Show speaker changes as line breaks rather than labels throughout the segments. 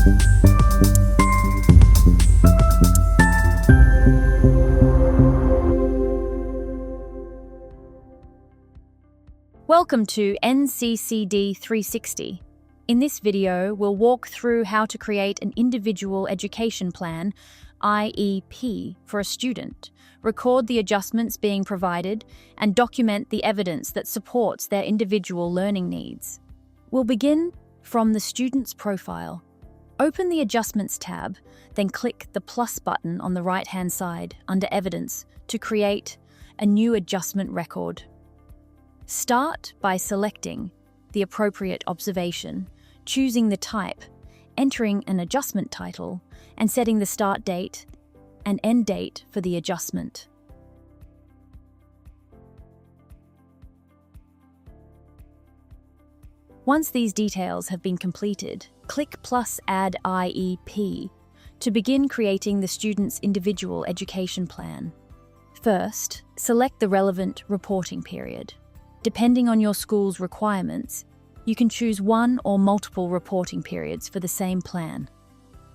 Welcome to NCCD360. In this video, we'll walk through how to create an individual education plan, IEP, for a student, record the adjustments being provided, and document the evidence that supports their individual learning needs. We'll begin from the student's profile. Open the Adjustments tab, then click the plus button on the right-hand side under Evidence to create a new adjustment record. Start by selecting the appropriate observation, choosing the type, entering an adjustment title, and setting the start date and end date for the adjustment. Once these details have been completed, click plus Add IEP to begin creating the student's individual education plan. First, select the relevant reporting period. Depending on your school's requirements, you can choose one or multiple reporting periods for the same plan.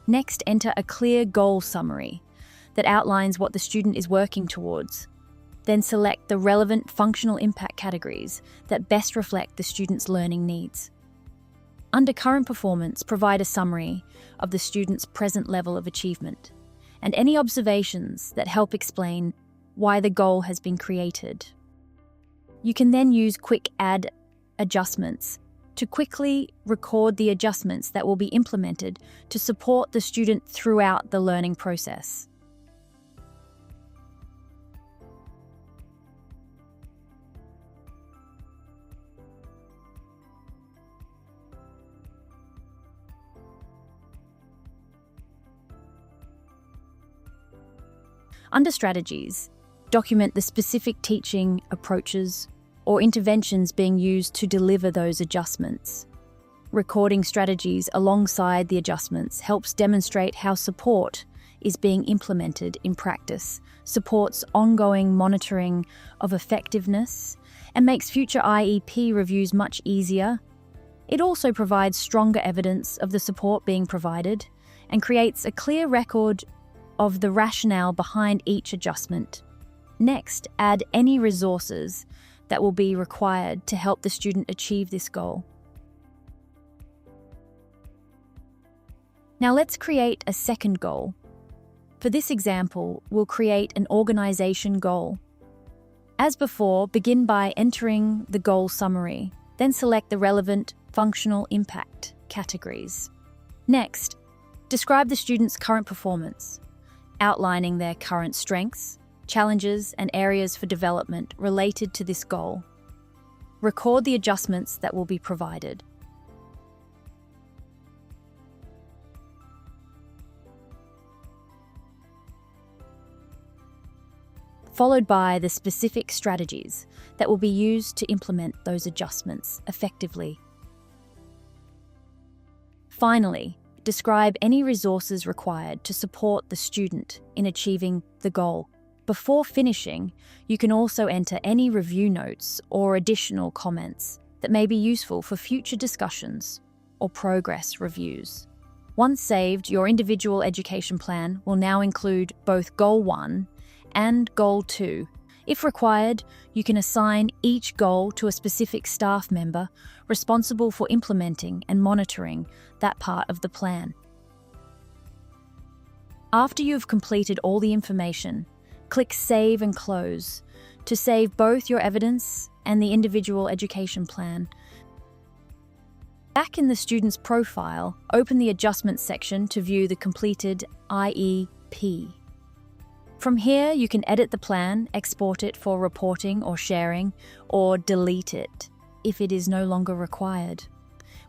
Next, enter a clear goal summary that outlines what the student is working towards. Then select the relevant functional impact categories that best reflect the student's learning needs. Under Current Performance, provide a summary of the student's present level of achievement and any observations that help explain why the goal has been created. You can then use Quick Add Adjustments to quickly record the adjustments that will be implemented to support the student throughout the learning process. Under Strategies, document the specific teaching approaches or interventions being used to deliver those adjustments. Recording strategies alongside the adjustments helps demonstrate how support is being implemented in practice, supports ongoing monitoring of effectiveness, and makes future IEP reviews much easier. It also provides stronger evidence of the support being provided and creates a clear record of the rationale behind each adjustment. Next, add any resources that will be required to help the student achieve this goal. Now let's create a second goal. For this example, we'll create an organization goal. As before, begin by entering the goal summary, then select the relevant functional impact categories. Next, describe the student's current performance, outlining their current strengths, challenges, and areas for development related to this goal. Record the adjustments that will be provided. Followed by the specific strategies that will be used to implement those adjustments effectively. Finally, describe any resources required to support the student in achieving the goal. Before finishing, you can also enter any review notes or additional comments that may be useful for future discussions or progress reviews. Once saved, your individual education plan will now include both Goal 1 and Goal 2. If required, you can assign each goal to a specific staff member responsible for implementing and monitoring that part of the plan. After you have completed all the information, click Save and Close to save both your evidence and the individual education plan. Back in the student's profile, open the Adjustments section to view the completed IEP. From here, you can edit the plan, export it for reporting or sharing, or delete it if it is no longer required.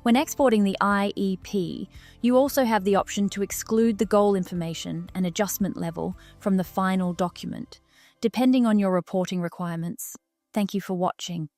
When exporting the IEP, you also have the option to exclude the goal information and adjustment level from the final document, depending on your reporting requirements. Thank you for watching.